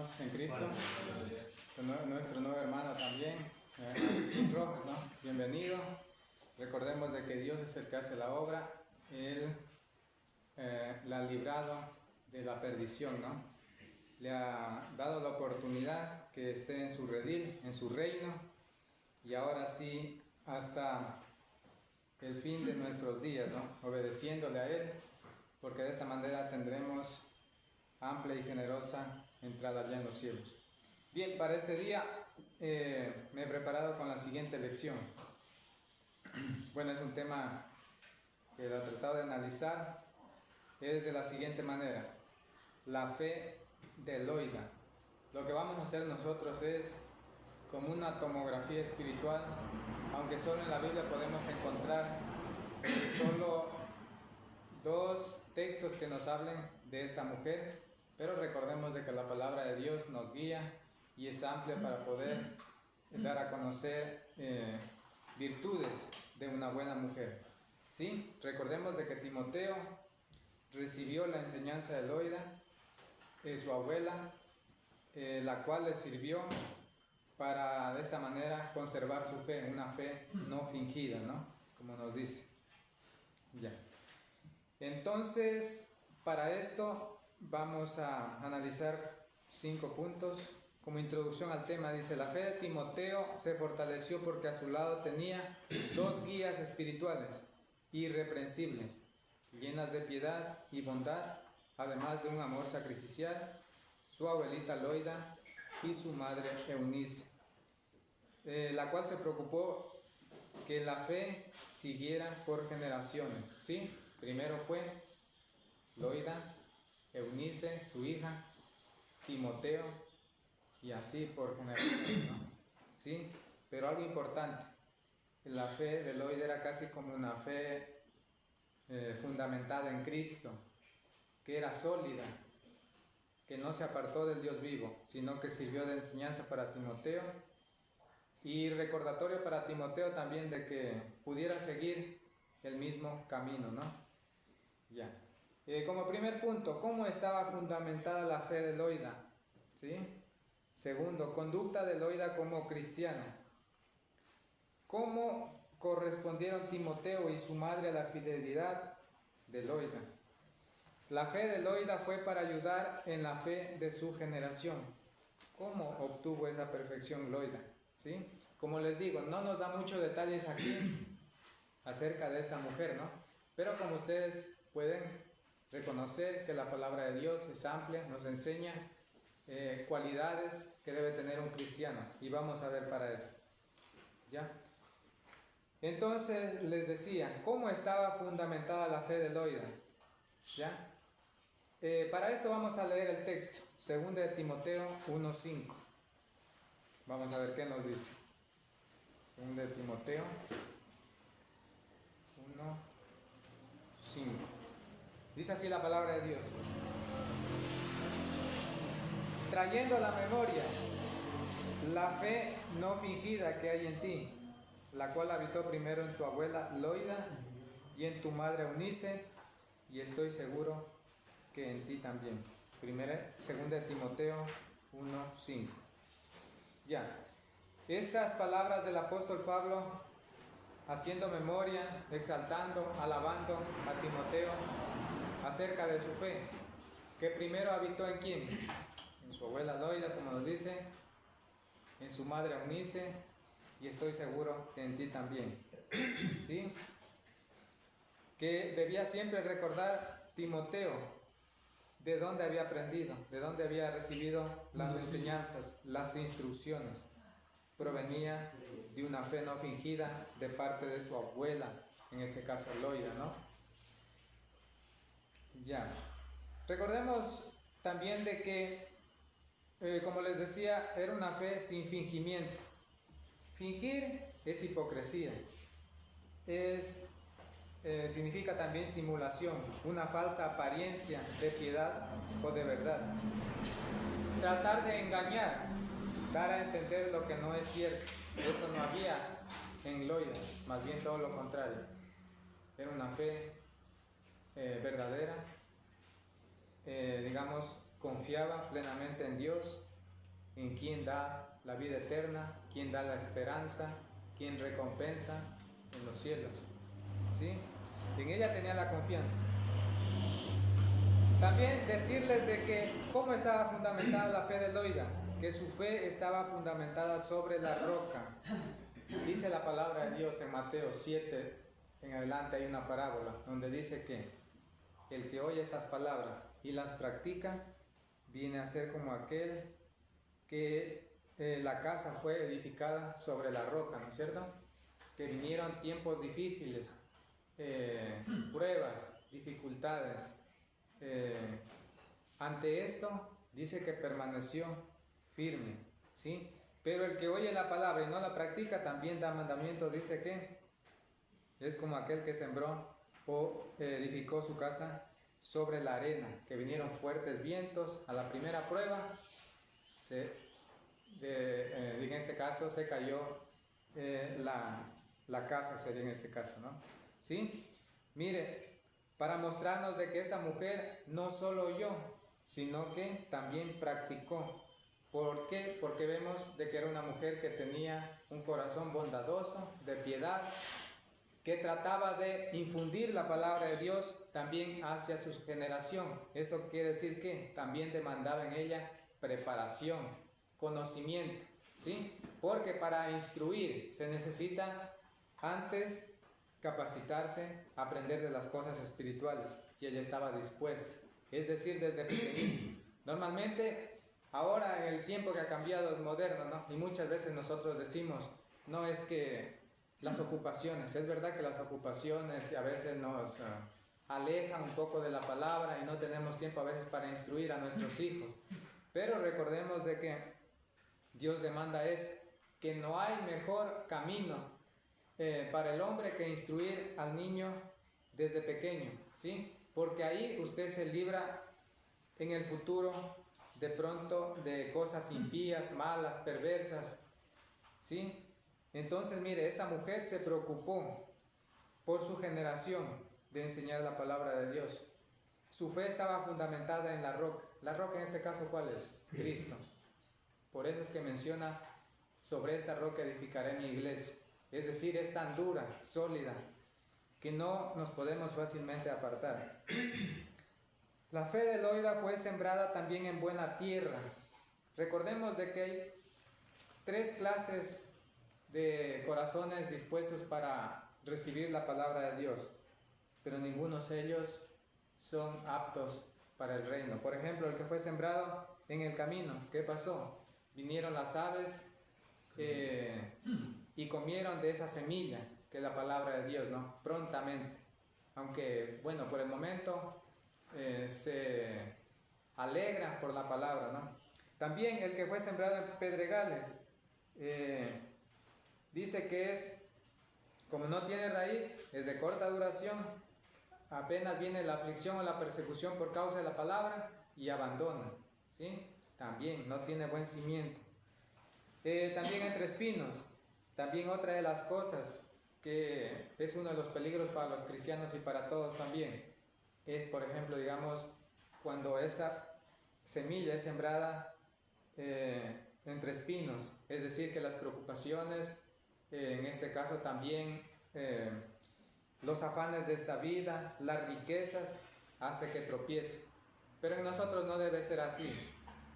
hermanos en Cristo, nuestro nuevo hermano también, Agustín Rojas, ¿no? Bienvenido. Recordemos de que Dios es el que hace la obra. Él la ha librado de la perdición, ¿no? Le ha dado la oportunidad que esté en su redil, en su reino, y ahora sí, hasta el fin de nuestros días, ¿no? Obedeciéndole a Él, porque de esa manera tendremos amplia y generosa entrada allá en los cielos. Bien, para este día me he preparado con la siguiente lección. Bueno, es un tema que lo he tratado de analizar. Es de la siguiente manera: la fe de Loida. Lo que vamos a hacer nosotros es como una tomografía espiritual, aunque solo en la Biblia podemos encontrar solo dos textos que nos hablen de esta mujer, pero recordemos de que la palabra de Dios nos guía y es amplia para poder dar a conocer virtudes de una buena mujer. ¿Sí? Recordemos de que Timoteo recibió la enseñanza de Loida, su abuela, la cual le sirvió para de esta manera conservar su fe, una fe no fingida, ¿no? Como nos dice. Ya. Entonces, para esto vamos a analizar 5 puntos. Como introducción al tema, dice: la fe de Timoteo se fortaleció porque a su lado tenía 2 guías espirituales irreprensibles, llenas de piedad y bondad, además de un amor sacrificial, su abuelita Loida y su madre Eunice, la cual se preocupó que la fe siguiera por generaciones. ¿Sí? Primero fue Loida, Eunice, su hija, Timoteo, y así por generaciones, ¿no? ¿Sí? Pero algo importante, la fe de Loida era casi como una fe fundamentada en Cristo, que era sólida, que no se apartó del Dios vivo, sino que sirvió de enseñanza para Timoteo y recordatorio para Timoteo también de que pudiera seguir el mismo camino, ¿no? Ya. Como primer punto, ¿cómo estaba fundamentada la fe de Loida? ¿Sí? Segundo, conducta de Loida como cristiana. ¿Cómo correspondieron Timoteo y su madre a la fidelidad de Loida? La fe de Loida fue para ayudar en la fe de su generación. ¿Cómo obtuvo esa perfección Loida? ¿Sí? Como les digo, no nos da muchos detalles aquí acerca de esta mujer, ¿no? Pero como ustedes pueden reconocer que la palabra de Dios es amplia, nos enseña cualidades que debe tener un cristiano, y vamos a ver para eso. ¿Ya? Entonces les decía, ¿cómo estaba fundamentada la fe de Loida? ¿Ya? Para esto vamos a leer el texto, 2 de Timoteo 1:5. Vamos a ver qué nos dice. 2 de Timoteo 1:5. Dice así la palabra de Dios: trayendo a la memoria la fe no fingida que hay en ti, la cual habitó primero en tu abuela Loida y en tu madre Eunice, y estoy seguro que en ti también. 2 de Timoteo 1:5. Ya. Estas palabras del apóstol Pablo, haciendo memoria, exaltando, alabando a Timoteo acerca de su fe, que primero habitó en quién, en su abuela Loida, como nos dice, en su madre Eunice, y estoy seguro que en ti también. ¿Sí? Que debía siempre recordar Timoteo de dónde había aprendido, de dónde había recibido las enseñanzas, las instrucciones. Provenía de una fe no fingida de parte de su abuela, en este caso Loida, ¿no? Ya. Recordemos también de que, como les decía, era una fe sin fingimiento. Fingir es hipocresía. Significa también simulación, una falsa apariencia de piedad o de verdad. Tratar de engañar, dar a entender lo que no es cierto. Eso no había en Loida, más bien todo lo contrario. Era una fe verdadera, digamos, confiaba plenamente en Dios en quien da la vida eterna, quien da la esperanza, quien recompensa en los cielos. ¿Sí? En ella tenía la confianza. También decirles de que cómo estaba fundamentada la fe de Loida, que su fe estaba fundamentada sobre la roca. Dice la palabra de Dios en Mateo 7, en adelante hay una parábola, donde dice que el que oye estas palabras y las practica, viene a ser como aquel que la casa fue edificada sobre la roca, ¿no es cierto? Que vinieron tiempos difíciles, pruebas, dificultades. Ante esto, dice que permaneció firme, ¿sí? Pero el que oye la palabra y no la practica, también da mandamiento, dice que es como aquel que sembró o edificó su casa sobre la arena, que vinieron fuertes vientos a la primera prueba, en este caso se cayó la casa, sería en este caso, ¿no? ¿Sí? Mire, para mostrarnos de que esta mujer no solo oyó, sino que también practicó. ¿Por qué? Porque vemos de que era una mujer que tenía un corazón bondadoso, de piedad, que trataba de infundir la palabra de Dios también hacia su generación. Eso quiere decir que también demandaba en ella preparación, conocimiento, ¿sí? Porque para instruir se necesita antes capacitarse, aprender de las cosas espirituales, y ella estaba dispuesta, es decir, desde pequeñito. Normalmente, ahora en el tiempo que ha cambiado es moderno, ¿no? Y muchas veces nosotros decimos, no es que las ocupaciones, es verdad que las ocupaciones a veces nos alejan un poco de la palabra y no tenemos tiempo a veces para instruir a nuestros hijos, pero recordemos de que Dios demanda eso, que no hay mejor camino para el hombre que instruir al niño desde pequeño, ¿sí? Porque ahí usted se libra en el futuro de pronto de cosas impías, malas, perversas, ¿sí? Entonces, mire, esta mujer se preocupó por su generación de enseñar la palabra de Dios. Su fe estaba fundamentada en la roca. La roca en este caso, ¿cuál es? Cristo. Por eso es que menciona, sobre esta roca edificaré mi iglesia. Es decir, es tan dura, sólida, que no nos podemos fácilmente apartar. La fe de Loida fue sembrada también en buena tierra. Recordemos de que hay 3 clases de corazones dispuestos para recibir la palabra de Dios, pero ninguno de ellos son aptos para el reino. Por ejemplo, el que fue sembrado en el camino, ¿qué pasó? Vinieron las aves y comieron de esa semilla, que es la palabra de Dios, ¿no? Prontamente. Aunque, bueno, por el momento se alegra por la palabra, ¿no? También el que fue sembrado en pedregales, dice que es, como no tiene raíz, es de corta duración, apenas viene la aflicción o la persecución por causa de la palabra y abandona, ¿sí? También no tiene buen cimiento. También entre espinos, también otra de las cosas que es uno de los peligros para los cristianos y para todos también, es por ejemplo, digamos, cuando esta semilla es sembrada entre espinos, es decir, que las preocupaciones, en este caso también los afanes de esta vida, las riquezas, hace que tropiece. Pero en nosotros no debe ser así.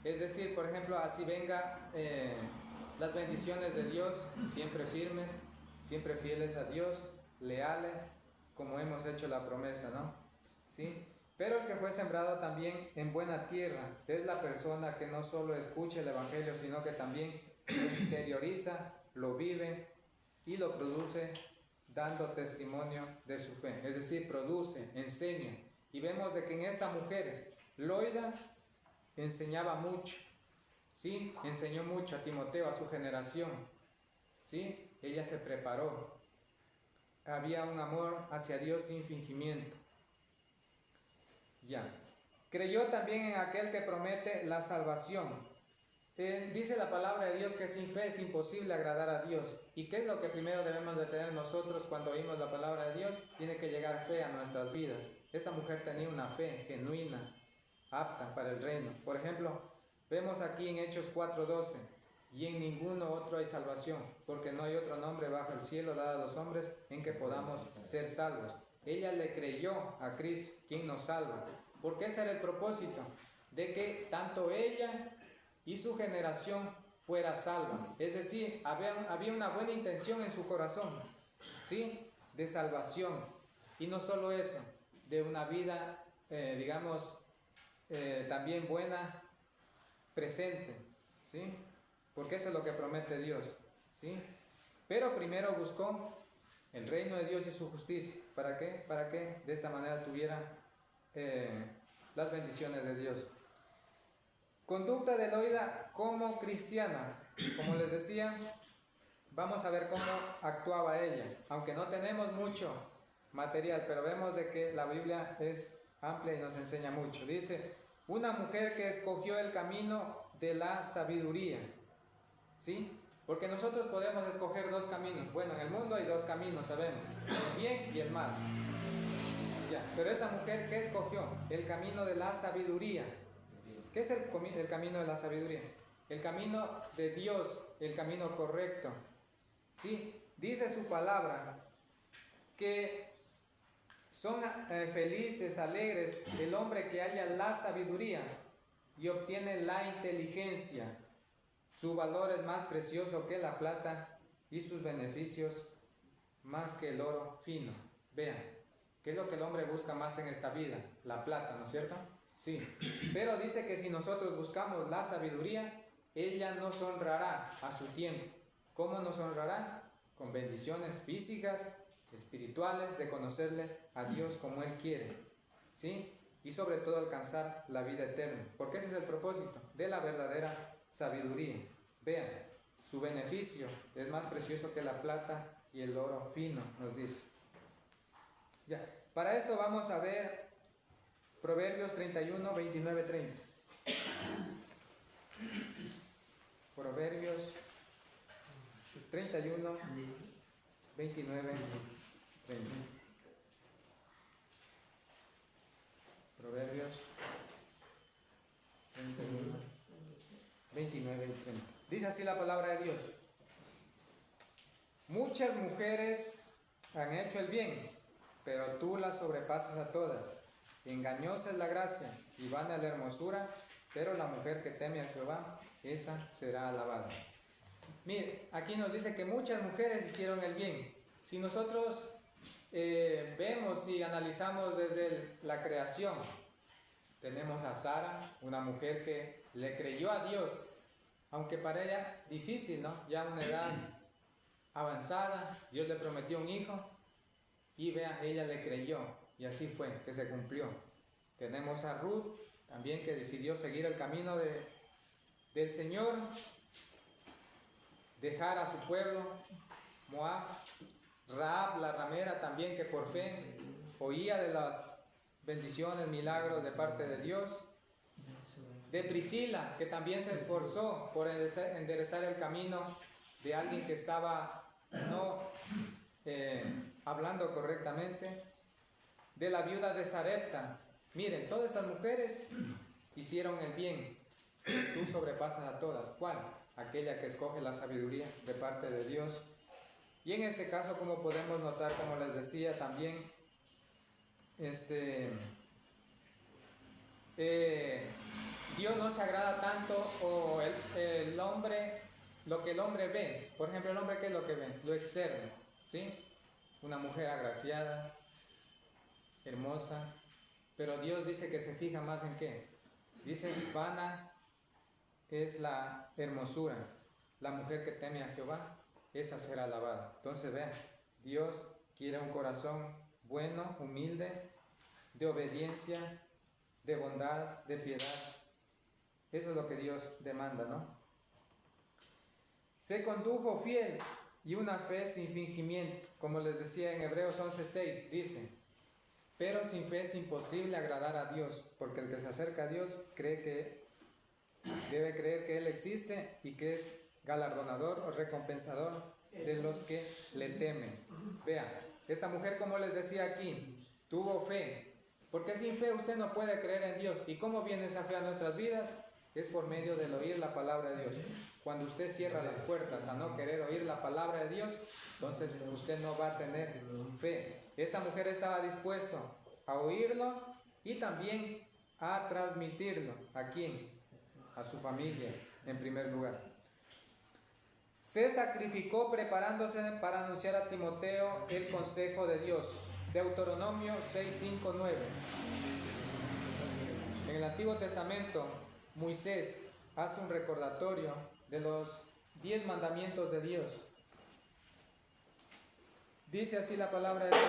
Es decir, por ejemplo, así venga las bendiciones de Dios, siempre firmes, siempre fieles a Dios, leales, como hemos hecho la promesa, ¿no? ¿Sí? Pero el que fue sembrado también en buena tierra es la persona que no solo escucha el Evangelio, sino que también lo interioriza, lo vive y lo produce dando testimonio de su fe. Es decir, produce, enseña. Y vemos de que en esta mujer, Loida, enseñaba mucho, ¿sí? Enseñó mucho a Timoteo, a su generación, ¿sí? Ella se preparó. Había un amor hacia Dios sin fingimiento. Ya. Creyó también en aquel que promete la salvación. Dice la palabra de Dios que sin fe es imposible agradar a Dios. ¿Y qué es lo que primero debemos de tener nosotros cuando oímos la palabra de Dios? Tiene que llegar fe a nuestras vidas. Esta mujer tenía una fe genuina, apta para el reino. Por ejemplo, Vemos aquí en Hechos 4:12, y en ninguno otro hay salvación, porque no hay otro nombre bajo el cielo dado a los hombres en que podamos ser salvos. Ella le creyó a Cristo, quien nos salva, porque ese era el propósito, de que tanto ella y su generación fuera salva. Es decir, había una buena intención en su corazón, ¿sí? De salvación. Y no solo eso, de una vida, también buena, presente, ¿sí? Porque eso es lo que promete Dios, ¿sí? Pero primero buscó el reino de Dios y su justicia. ¿Para qué? Para que de esta manera tuviera las bendiciones de Dios. Conducta de Loida como cristiana. Como les decía, vamos a ver cómo actuaba ella. Aunque no tenemos mucho material, pero vemos de que la Biblia es amplia y nos enseña mucho. Dice, una mujer que escogió el camino de la sabiduría. ¿Sí? Porque nosotros podemos escoger dos caminos. Bueno, en el mundo hay dos caminos, sabemos. El bien y el mal. Ya. Pero esta mujer, ¿qué escogió? El camino de la sabiduría. ¿Qué es el camino de la sabiduría? El camino de Dios, el camino correcto. ¿Sí? Dice su palabra que son felices, alegres el hombre que halla la sabiduría y obtiene la inteligencia. Su valor es más precioso que la plata y sus beneficios más que el oro fino. Vean, ¿qué es lo que el hombre busca más en esta vida? La plata, ¿no es cierto? Sí, pero dice que si nosotros buscamos la sabiduría, ella nos honrará a su tiempo. ¿Cómo nos honrará? Con bendiciones físicas, espirituales, de conocerle a Dios como Él quiere, ¿sí? Y sobre todo alcanzar la vida eterna, porque ese es el propósito de la verdadera sabiduría. Vean, su beneficio es más precioso que la plata y el oro fino, nos dice. Ya, para esto vamos a ver Proverbios 31, 29, 30. Proverbios 31, 29, 30. Proverbios 31, 29 y 30. Dice así la palabra de Dios. Muchas mujeres han hecho el bien, pero tú las sobrepasas a todas. Engañosa es la gracia y vana la hermosura, pero la mujer que teme a Jehová, esa será alabada. Mire, aquí nos dice que muchas mujeres hicieron el bien. Si nosotros vemos y analizamos desde la creación, tenemos a Sara, una mujer que le creyó a Dios, aunque para ella difícil, ¿no? Ya a una edad avanzada, Dios le prometió un hijo y vea, ella le creyó y así fue que se cumplió. Tenemos a Ruth también, que decidió seguir el camino del Señor, dejar a su pueblo Moab. Rahab la ramera también, que por fe oía de las bendiciones, milagros de parte de Dios. De Priscila, que también se esforzó por enderezar el camino de alguien que estaba no hablando correctamente. De la viuda de Sarepta. Miren, todas estas mujeres hicieron el bien. Tú sobrepasas a todas. ¿Cuál? Aquella que escoge la sabiduría de parte de Dios. Y en este caso, como podemos notar, como les decía también, Dios no se agrada tanto, o el hombre, lo que el hombre ve. Por ejemplo, el hombre, ¿qué es lo que ve? Lo externo, ¿sí? Una mujer agraciada, hermosa, pero Dios dice que se fija más en ¿qué? Dice, vana es la hermosura. La mujer que teme a Jehová, esa será alabada. Entonces vean, Dios quiere un corazón bueno, humilde, de obediencia, de bondad, de piedad. Eso es lo que Dios demanda, ¿no? Se condujo fiel y una fe sin fingimiento. Como les decía en Hebreos 11:6, dice, pero sin fe es imposible agradar a Dios, porque el que se acerca a Dios debe creer que Él existe y que es galardonador o recompensador de los que le temen. Vean, esta mujer, como les decía aquí, tuvo fe, porque sin fe usted no puede creer en Dios. ¿Y cómo viene esa fe a nuestras vidas? es por medio del oír la palabra de Dios. Cuando usted cierra las puertas a no querer oír la palabra de Dios, entonces usted no va a tener fe. Esta mujer estaba dispuesta a oírlo y también a transmitirlo. ¿A quién? A su familia, en primer lugar. Se sacrificó preparándose para anunciar a Timoteo el consejo de Dios. Deuteronomio 6, 5, 9. En el Antiguo Testamento, Moisés hace un recordatorio de los 10 mandamientos de Dios. Dice así la palabra de Dios: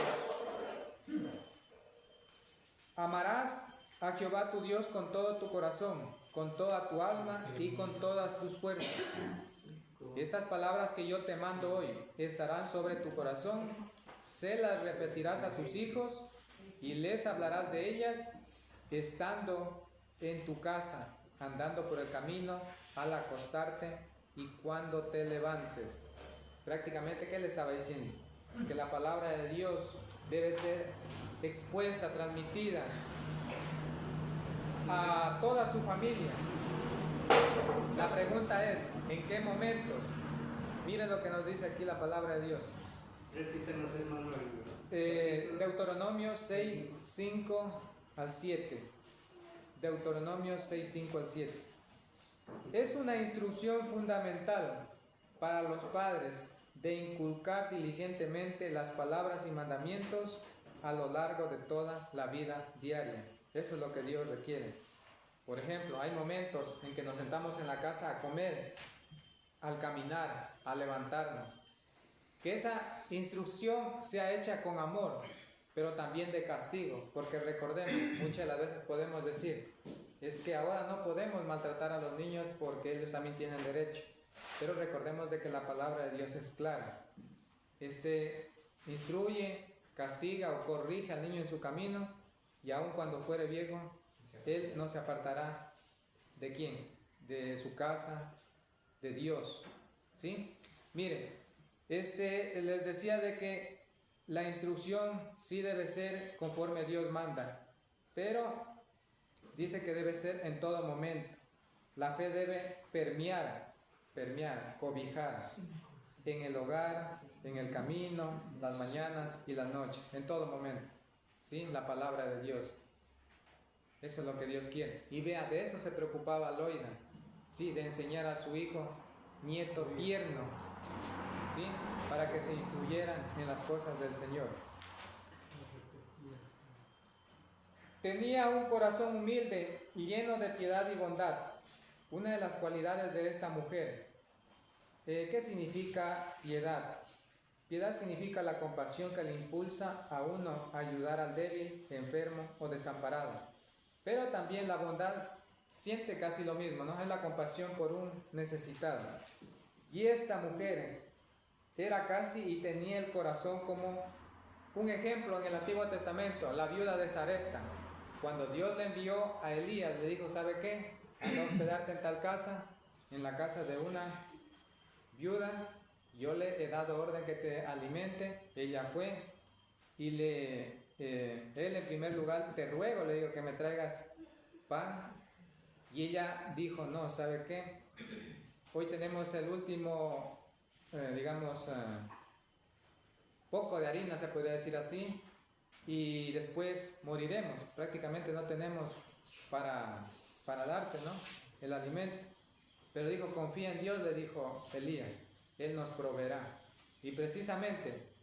amarás a Jehová tu Dios con todo tu corazón, con toda tu alma y con todas tus fuerzas. Estas palabras que yo te mando hoy estarán sobre tu corazón, se las repetirás a tus hijos y les hablarás de ellas estando en tu casa, andando por el camino, al acostarte y cuando te levantes. Prácticamente, ¿qué le estaba diciendo? Que la palabra de Dios debe ser expuesta, transmitida a toda su familia. La pregunta es, ¿en qué momentos? Miren lo que nos dice aquí la palabra de Dios. Repítanos, hermano. Deuteronomio 6, 5 al 7. Deuteronomio 6, 5 al 7. Es una instrucción fundamental para los padres de inculcar diligentemente las palabras y mandamientos a lo largo de toda la vida diaria. Eso es lo que Dios requiere. Por ejemplo, hay momentos en que nos sentamos en la casa a comer, al caminar, a levantarnos. Que esa instrucción sea hecha con amor, pero también de castigo, porque recordemos, muchas de las veces podemos decir, es que ahora no podemos maltratar a los niños porque ellos también tienen derecho. Pero recordemos de que la palabra de Dios es clara. Instruye, castiga o corrige al niño en su camino, y aun cuando fuere viejo, él no se apartará ¿de quién? De su casa, de Dios. ¿Sí? Mire, les decía de que la instrucción sí debe ser conforme Dios manda, pero dice que debe ser en todo momento. La fe debe permear, cobijar en el hogar, en el camino, las mañanas y las noches, en todo momento. ¿Sí? La palabra de Dios. Eso es lo que Dios quiere. Y vea, de esto se preocupaba Loida, ¿sí? De enseñar a su hijo, nieto tierno, ¿sí? Para que se instruyeran en las cosas del Señor. Tenía un corazón humilde, lleno de piedad y bondad. Una de las cualidades de esta mujer. ¿Qué significa piedad? Piedad significa la compasión que le impulsa a uno a ayudar al débil, enfermo o desamparado. Pero también la bondad siente casi lo mismo, ¿no? Es la compasión por un necesitado. Y esta mujer era casi y tenía el corazón como un ejemplo en el Antiguo Testamento, la viuda de Sarepta. Cuando Dios le envió a Elías, le dijo, ¿sabe qué? Anda a hospedarte en tal casa, en la casa de una viuda. Yo le he dado orden que te alimente. Ella fue y él en primer lugar, te ruego, le digo, que me traigas pan. Y ella dijo, no, ¿sabe qué? Hoy tenemos el último, poco de harina, se podría decir así, y después moriremos. Prácticamente no tenemos para darte, ¿no? El alimento. Pero dijo, confía en Dios, le dijo Elías, Él nos proveerá. Y precisamente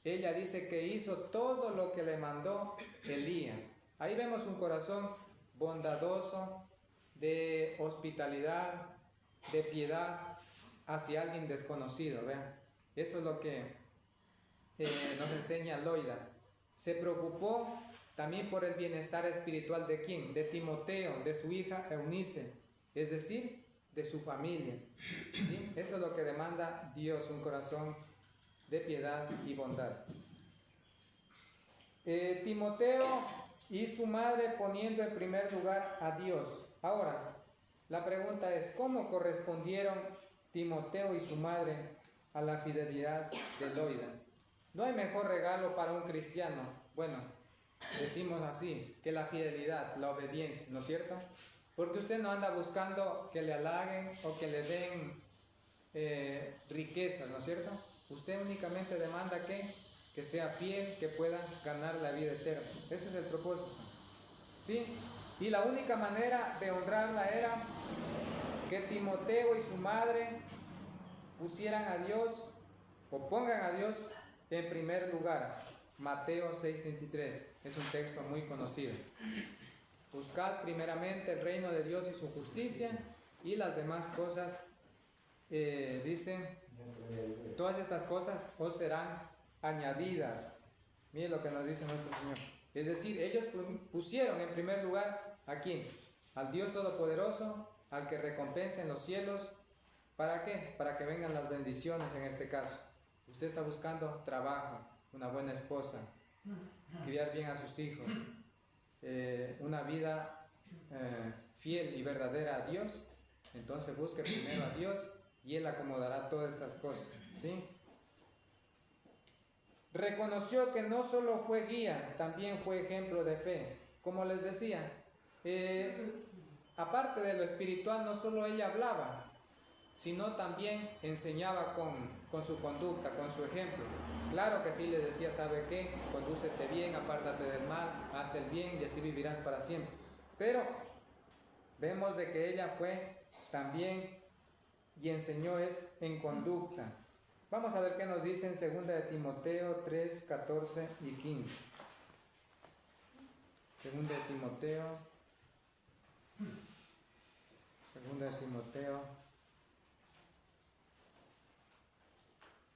ella dice que hizo todo lo que le mandó Elías. Ahí vemos un corazón bondadoso, de hospitalidad, de piedad hacia alguien desconocido. Vean, eso es lo que nos enseña Loida. Se preocupó también por el bienestar espiritual de ¿quién? De Timoteo, de su hija Eunice, es decir, de su familia. ¿Sí? Eso es lo que demanda Dios, un corazón de piedad y bondad. Timoteo y su madre poniendo en primer lugar a Dios. Ahora, la pregunta es, ¿cómo correspondieron Timoteo y su madre a la fidelidad de Loida? No hay mejor regalo para un cristiano, bueno, decimos así, que la fidelidad, la obediencia, ¿no es cierto? Porque usted no anda buscando que le halaguen o que le den riquezas, ¿no es cierto? Usted únicamente demanda que sea fiel, que pueda ganar la vida eterna. Ese es el propósito. ¿Sí? Y la única manera de honrarla era que Timoteo y su madre pusieran a Dios o pongan a Dios en primer lugar. Mateo 6:23 es un texto muy conocido. Buscad primeramente el reino de Dios y su justicia, y las demás cosas, dice, todas estas cosas os serán añadidas. Miren lo que nos dice nuestro Señor. Es decir, ellos pusieron en primer lugar ¿a quién? Al Dios Todopoderoso, al que recompensa en los cielos. ¿Para qué? Para que vengan las bendiciones en este caso. Usted está buscando trabajo, una buena esposa, criar bien a sus hijos, una vida fiel y verdadera a Dios. Entonces busque primero a Dios y Él acomodará todas estas cosas, ¿sí? Reconoció que no solo fue guía, también fue ejemplo de fe. Como les decía, aparte de lo espiritual, no solo ella hablaba, sino también enseñaba con su conducta, con su ejemplo. Claro que sí les decía, ¿sabe qué? Condúcete bien, apártate del mal, haz el bien y así vivirás para siempre. Pero vemos de que ella fue también y enseñó es en conducta. Vamos a ver qué nos dice en 2 de Timoteo 3, 14 y 15. 2 de Timoteo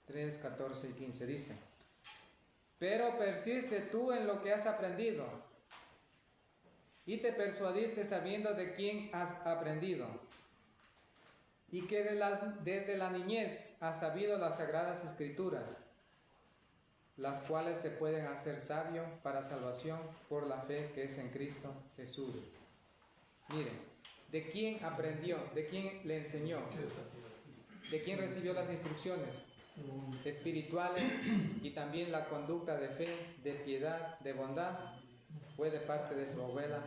3, 14 y 15 dice: pero persiste tú en lo que has aprendido y te persuadiste sabiendo de quién has aprendido, y que desde la niñez has sabido las sagradas escrituras, las cuales te pueden hacer sabio para salvación por la fe que es en Cristo Jesús. Miren, ¿de quién aprendió? ¿De quién le enseñó? ¿De quién recibió las instrucciones espirituales? Y también la conducta de fe, de piedad, de bondad, fue de parte de su abuela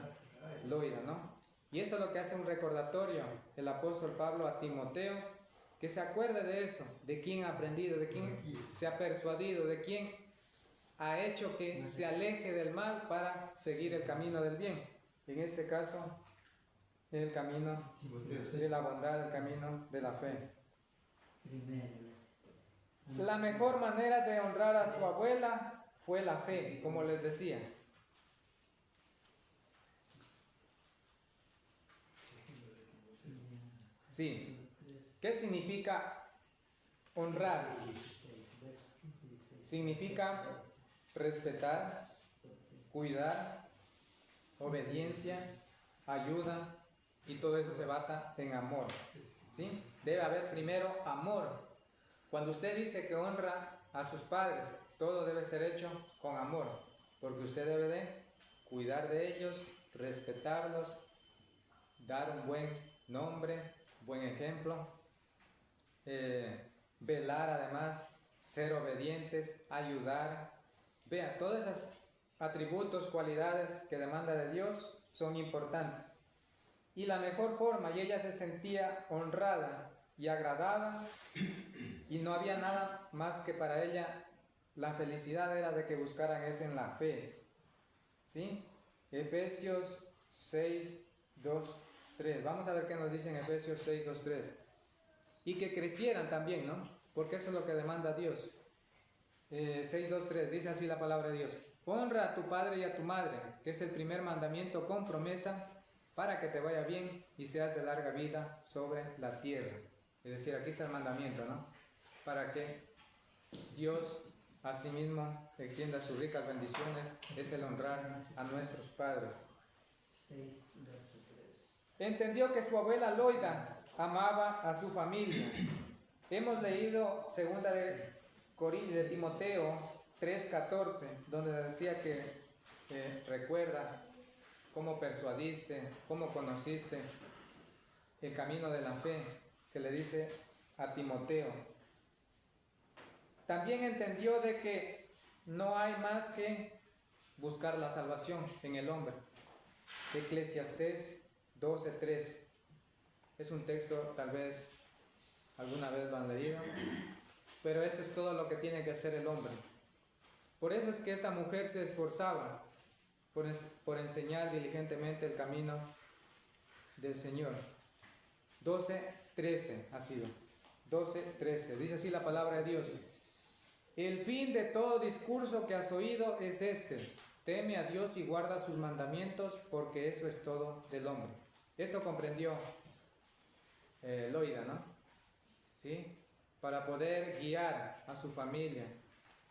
Loida, ¿no? Y eso es lo que hace un recordatorio el apóstol Pablo a Timoteo, que se acuerde de eso, de quién ha aprendido, de quién se ha persuadido, de quién ha hecho que se aleje del mal para seguir el camino del bien. En este caso, el camino de la bondad, el camino de la fe. La mejor manera de honrar a su abuela fue la fe, como les decía. Sí. ¿Qué significa honrar? Significa respetar, cuidar, obediencia, ayuda, y todo eso se basa en amor. ¿Sí? Debe haber primero amor. Cuando usted dice que honra a sus padres, todo debe ser hecho con amor, porque usted debe de cuidar de ellos, respetarlos, dar un buen nombre, buen ejemplo, velar además, ser obedientes, ayudar. Vea, todos esos atributos, cualidades que demanda de Dios son importantes. Y la mejor forma, y ella se sentía honrada y agradada, y no había nada más que para ella la felicidad era de que buscaran eso en la fe. ¿Sí? Efesios 6, 2, 3. Vamos a ver qué nos dice en Efesios 6, 2, 3. Y que crecieran también, ¿no? Porque eso es lo que demanda Dios. 6, 2, 3. Dice así la palabra de Dios: honra a tu padre y a tu madre, que es el primer mandamiento con promesa, para que te vaya bien y seas de larga vida sobre la tierra. Es decir, aquí está el mandamiento, ¿no? Para que Dios asimismo extienda sus ricas bendiciones, es el honrar a nuestros padres. Entendió que su abuela Loida amaba a su familia. Hemos leído 2 de Timoteo 3:14, donde decía que recuerda cómo persuadiste, cómo conociste el camino de la fe. Se le dice a Timoteo. También entendió de que no hay más que buscar la salvación en el hombre. Eclesiastés 12:3. Es un texto, tal vez alguna vez lo han leído, pero eso es todo lo que tiene que hacer el hombre. Por eso es que esta mujer se esforzaba por enseñar diligentemente el camino del Señor. 12:13 ha sido. 12:13. Dice así la palabra de Dios. El fin de todo discurso que has oído es este: teme a Dios y guarda sus mandamientos, porque eso es todo del hombre. Eso comprendió Loida, ¿no? ¿Sí? Para poder guiar a su familia,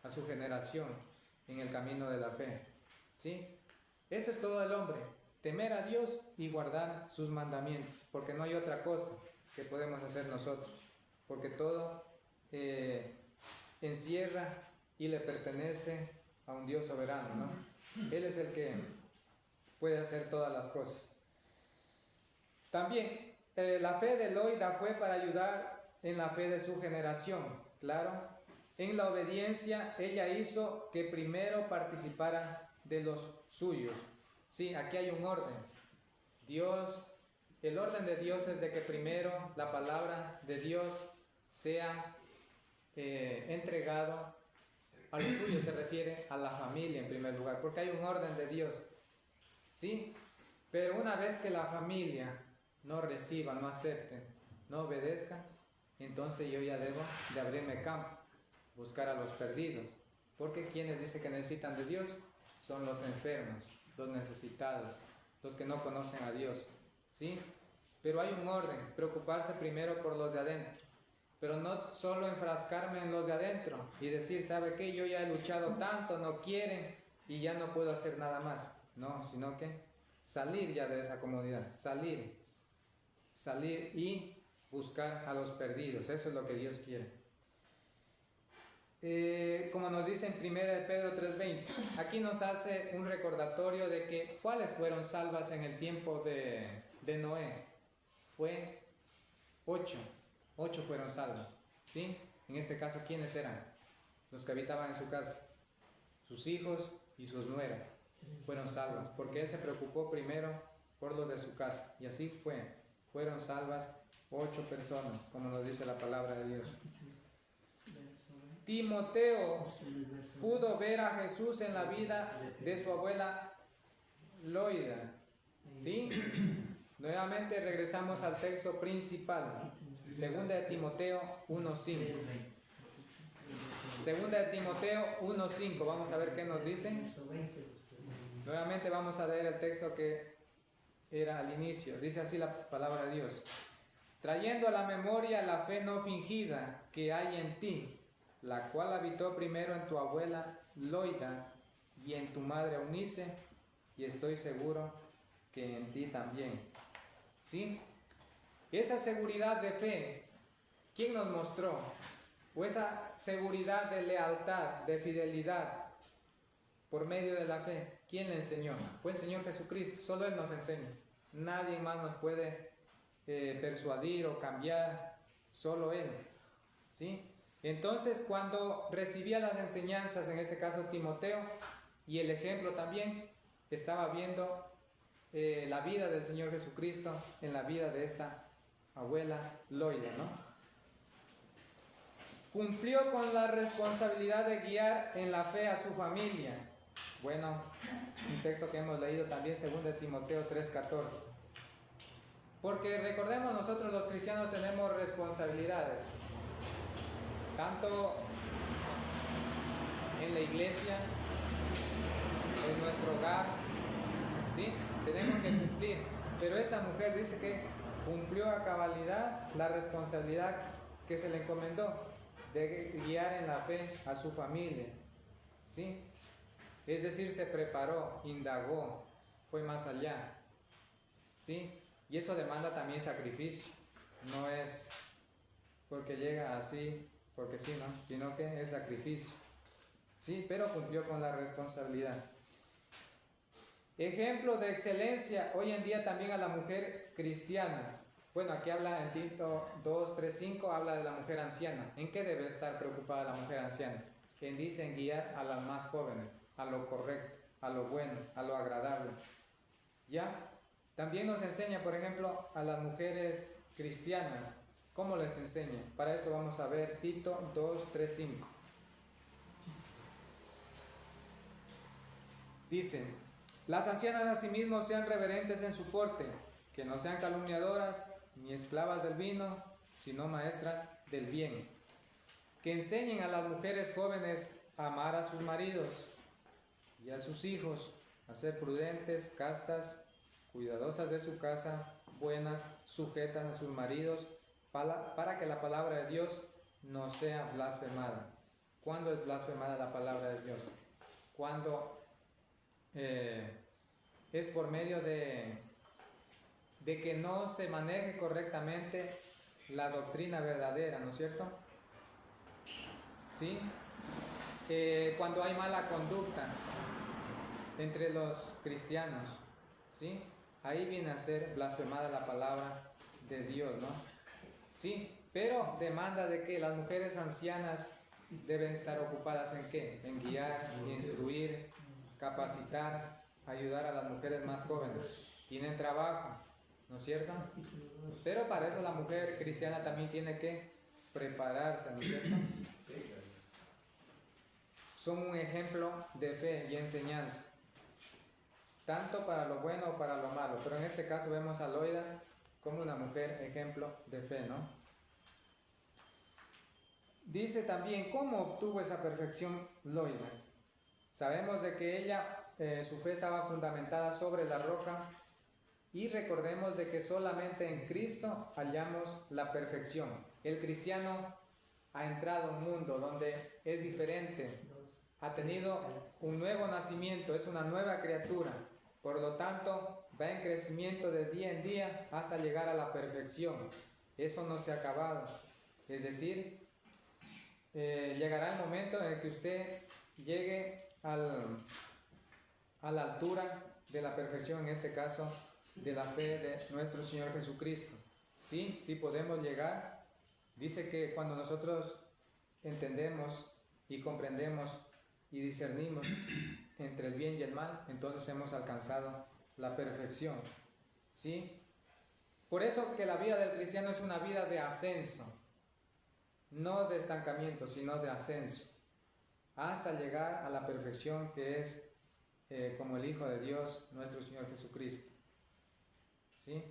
a su generación en el camino de la fe. ¿Sí? Eso es todo el hombre: temer a Dios y guardar sus mandamientos, porque no hay otra cosa que podemos hacer nosotros, porque todo encierra y le pertenece a un Dios soberano, ¿no? Él es el que puede hacer todas las cosas. También la fe de Loida fue para ayudar en la fe de su generación, claro. En la obediencia ella hizo que primero participara de los suyos. Sí, aquí hay un orden. El orden de Dios es de que primero la palabra de Dios sea entregado a los suyos, se refiere a la familia en primer lugar, porque hay un orden de Dios. ¿Sí? Pero una vez que la familia no reciba, no acepte, no obedezca, entonces yo ya debo de abrirme campo, buscar a los perdidos, porque quienes dicen que necesitan de Dios son los enfermos, los necesitados, los que no conocen a Dios, ¿sí? Pero hay un orden: preocuparse primero por los de adentro, pero no solo enfrascarme en los de adentro y decir, ¿sabe qué? Yo ya he luchado tanto, no quieren y ya no puedo hacer nada más. No, sino que salir ya de esa comodidad, salir y buscar a los perdidos. Eso es lo que Dios quiere. Como nos dice en 1 Pedro 3:20, aquí nos hace un recordatorio de que cuáles fueron salvas en el tiempo de Noé. Fue 8 fueron salvas, ¿sí? En este caso, ¿quiénes eran? Los que habitaban en su casa, sus hijos y sus nueras fueron salvas, porque él se preocupó primero por los de su casa, y así fueron salvas 8 personas, como nos dice la palabra de Dios. Timoteo pudo ver a Jesús en la vida de su abuela Loida, ¿sí? Nuevamente regresamos al texto principal, 2 de Timoteo 1:5. 2 de Timoteo 1:5, vamos a ver qué nos dice. Nuevamente vamos a leer el texto que era al inicio. Dice así la palabra de Dios: trayendo a la memoria la fe no fingida que hay en ti, la cual habitó primero en tu abuela Loida y en tu madre Eunice, y estoy seguro que en ti también. ¿Sí? Esa seguridad de fe, ¿quién nos mostró? O esa seguridad de lealtad, de fidelidad, por medio de la fe, ¿quién le enseñó? Fue el Señor Jesucristo. Solo Él nos enseña. Nadie más nos puede persuadir o cambiar, solo Él. ¿Sí? Entonces, cuando recibía las enseñanzas, en este caso Timoteo, y el ejemplo también, estaba viendo la vida del Señor Jesucristo en la vida de esta abuela Loida, ¿no? Cumplió con la responsabilidad de guiar en la fe a su familia. Bueno, un texto que hemos leído también, 2 de Timoteo 3:14. Porque recordemos, nosotros los cristianos tenemos responsabilidades, tanto en la iglesia, en nuestro hogar, ¿sí? Tenemos que cumplir. Pero esta mujer dice que cumplió a cabalidad la responsabilidad que se le encomendó de guiar en la fe a su familia, ¿sí? Es decir, se preparó, indagó, fue más allá, ¿sí? Y eso demanda también sacrificio. No es porque llega así, porque sí, ¿no? Sino que es sacrificio, ¿sí? Pero cumplió con la responsabilidad. Ejemplo de excelencia hoy en día también a la mujer cristiana. Bueno, aquí habla en Tito 2:3-5, habla de la mujer anciana. ¿En qué debe estar preocupada la mujer anciana? Dice en guiar a las más jóvenes, a lo correcto, a lo bueno, a lo agradable. ¿Ya? También nos enseña, por ejemplo, a las mujeres cristianas. ¿Cómo les enseña? Para eso vamos a ver Tito 2, 3, 5. Dice: las ancianas asimismo sean reverentes en su porte, que no sean calumniadoras ni esclavas del vino, sino maestras del bien. Que enseñen a las mujeres jóvenes a amar a sus maridos y a sus hijos, a ser prudentes, castas, cuidadosas de su casa, buenas, sujetas a sus maridos, para que la palabra de Dios no sea blasfemada. ¿Cuándo es blasfemada la palabra de Dios? Cuando es por medio de que no se maneje correctamente la doctrina verdadera, ¿no es cierto? ¿Sí? Cuando hay mala conducta entre los cristianos, ¿sí? Ahí viene a ser blasfemada la palabra de Dios, ¿no? Sí, pero demanda de que las mujeres ancianas deben estar ocupadas en ¿qué? En guiar, instruir, capacitar, ayudar a las mujeres más jóvenes. Tienen trabajo, ¿no es cierto? Pero para eso la mujer cristiana también tiene que prepararse, ¿no es cierto? Son un ejemplo de fe y enseñanza, tanto para lo bueno o para lo malo, pero en este caso vemos a Loida como una mujer ejemplo de fe, ¿no? Dice también, ¿cómo obtuvo esa perfección Loida? Sabemos de que ella, su fe estaba fundamentada sobre la roca, y recordemos de que solamente en Cristo hallamos la perfección. El cristiano ha entrado a un mundo donde es diferente, ha tenido un nuevo nacimiento, es una nueva criatura, por lo tanto va en crecimiento de día en día hasta llegar a la perfección. Eso no se ha acabado, es decir, llegará el momento en el que usted llegue a la altura de la perfección, en este caso de la fe de nuestro Señor Jesucristo. Sí, sí podemos llegar. Dice que cuando nosotros entendemos y comprendemos y discernimos entre el bien y el mal, entonces hemos alcanzado la perfección. ¿Sí? Por eso que la vida del cristiano es una vida de ascenso, no de estancamiento, sino de ascenso, hasta llegar a la perfección que es como el Hijo de Dios, nuestro Señor Jesucristo. ¿Sí?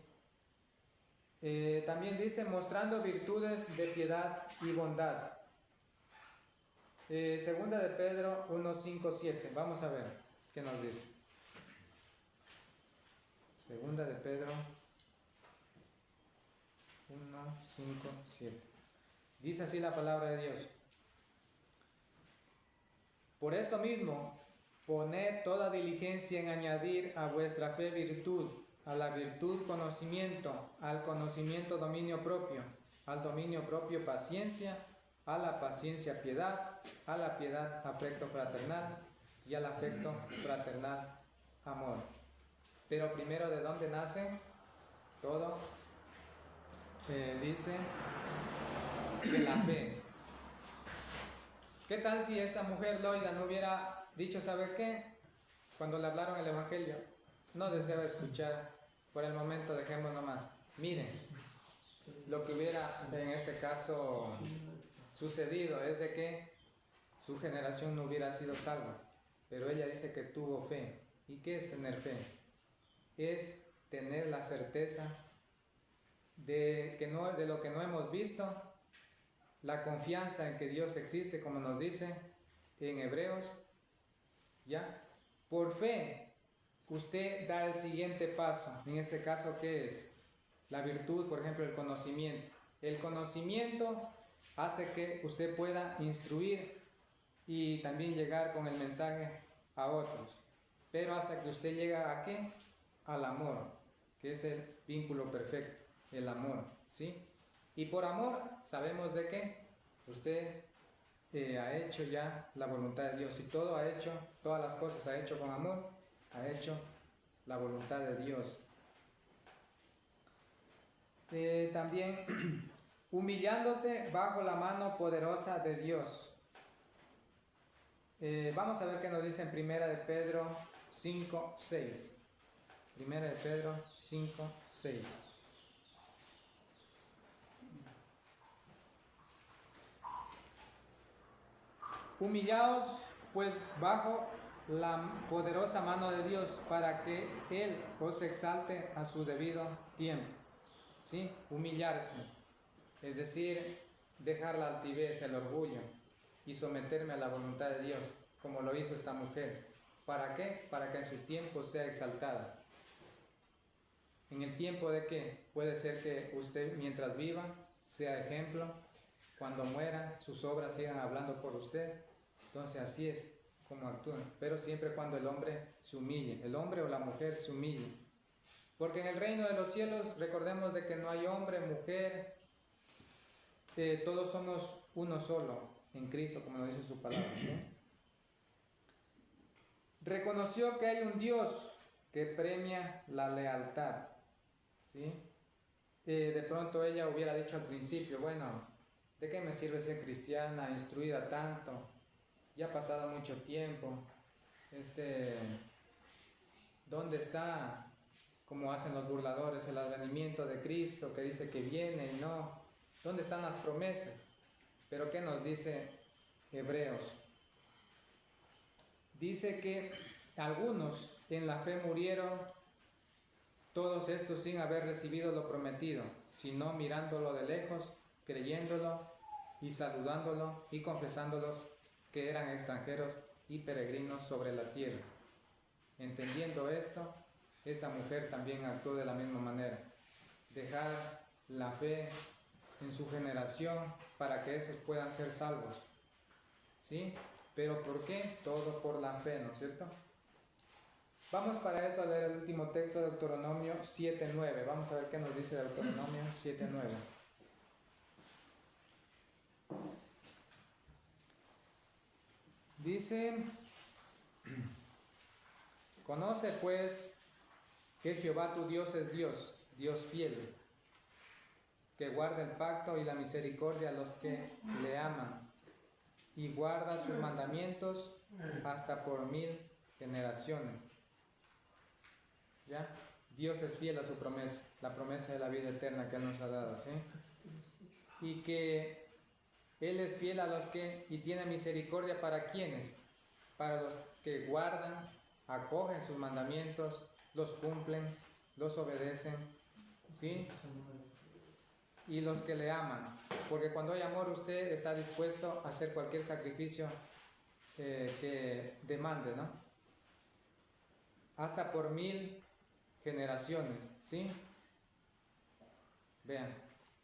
También dice, mostrando virtudes de piedad y bondad. Segunda de Pedro 1, 5, 7. Vamos a ver qué nos dice. Segunda de Pedro 1, 5, 7. Dice así la palabra de Dios. Por esto mismo, poned toda diligencia en añadir a vuestra fe virtud, a la virtud conocimiento, al conocimiento dominio propio, al dominio propio paciencia, a la paciencia piedad, a la piedad afecto fraternal y al afecto fraternal amor. Pero primero, ¿de dónde nace todo? Dice de la fe. ¿Qué tal si esta mujer Loida no hubiera dicho, ¿sabe qué? Cuando le hablaron el Evangelio, no deseo escuchar, por el momento dejemos nomás. Miren, lo que hubiera en este caso sucedido es de que su generación no hubiera sido salva, pero ella dice que tuvo fe. ¿Y qué es tener fe? Es tener la certeza de lo que no hemos visto, la confianza en que Dios existe, como nos dice en Hebreos, ¿ya? Por fe, usted da el siguiente paso. En este caso, ¿qué es? La virtud, por ejemplo, el conocimiento. El conocimiento hace que usted pueda instruir y también llegar con el mensaje a otros. Pero hasta que usted llega ¿a qué? Al amor, que es el vínculo perfecto, el amor, ¿sí? Y por amor sabemos de que usted ha hecho ya la voluntad de Dios. Y todo ha hecho, todas las cosas ha hecho con amor, ha hecho la voluntad de Dios. También humillándose bajo la mano poderosa de Dios. Vamos a ver qué nos dice en Primera de Pedro 5, 6. Primera de Pedro 5, 6. Humillaos pues bajo la poderosa mano de Dios para que Él os exalte a su debido tiempo. ¿Sí? Humillarse, es decir, dejar la altivez, el orgullo y someterme a la voluntad de Dios, como lo hizo esta mujer. ¿Para qué? Para que en su tiempo sea exaltada. ¿En el tiempo de qué? Puede ser que usted mientras viva sea ejemplo, cuando muera sus obras sigan hablando por usted. Entonces así es como actúan, pero siempre cuando el hombre se humille, el hombre o la mujer se humille. Porque en el reino de los cielos recordemos de que no hay hombre, mujer, todos somos uno solo en Cristo, como nos dice su palabra, ¿sí? Reconoció que hay un Dios que premia la lealtad, ¿sí? De pronto ella hubiera dicho al principio, bueno, ¿de qué me sirve ser cristiana, instruida tanto? Ya ha pasado mucho tiempo, ¿dónde está, como hacen los burladores, el advenimiento de Cristo que dice que viene y no? ¿Dónde están las promesas? Pero ¿qué nos dice Hebreos? Dice que algunos en la fe murieron, todos estos sin haber recibido lo prometido, sino mirándolo de lejos, creyéndolo y saludándolo y confesándolos que eran extranjeros y peregrinos sobre la tierra. Entendiendo esto, esa mujer también actuó de la misma manera. Dejar la fe en su generación para que esos puedan ser salvos. ¿Sí? ¿Pero por qué? Todo por la fe, ¿no es cierto? Vamos para eso a leer el último texto de Deuteronomio 7:9. Vamos a ver qué nos dice Deuteronomio 7:9. Dice: conoce pues que Jehová tu Dios es Dios, Dios fiel, que guarda el pacto y la misericordia a los que le aman, y guarda sus mandamientos hasta por 1000 generaciones. ¿Ya? Dios es fiel a su promesa, la promesa de la vida eterna que Él nos ha dado, ¿sí? Y que Él es fiel a los que, y tiene misericordia para quienes, para los que guardan, acogen sus mandamientos, los cumplen, los obedecen, ¿sí? Y los que le aman, porque cuando hay amor usted está dispuesto a hacer cualquier sacrificio que demande, ¿no? Hasta por 1000 generaciones, ¿sí? Vean,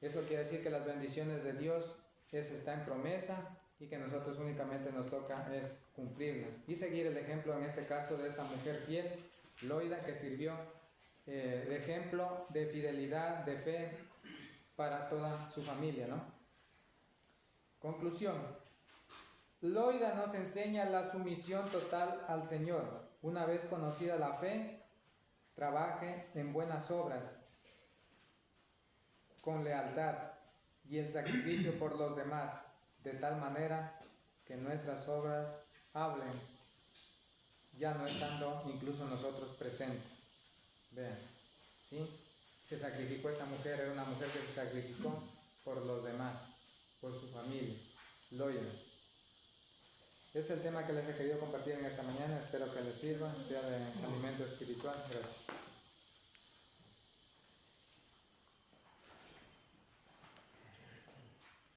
eso quiere decir que las bendiciones de Dios está en promesa y que nosotros únicamente nos toca es cumplirlas y seguir el ejemplo en este caso de esta mujer fiel, Loida, que sirvió de ejemplo de fidelidad, de fe para toda su familia, ¿no? Conclusión: Loida nos enseña la sumisión total al Señor. Una vez conocida la fe, trabaje en buenas obras con lealtad y el sacrificio por los demás, de tal manera que nuestras obras hablen, ya no estando incluso nosotros presentes. Vean, ¿sí? Se sacrificó esta mujer, era una mujer que se sacrificó por los demás, por su familia. Loida. Es el tema que les he querido compartir en esta mañana, espero que les sirva, sea de alimento espiritual. Gracias.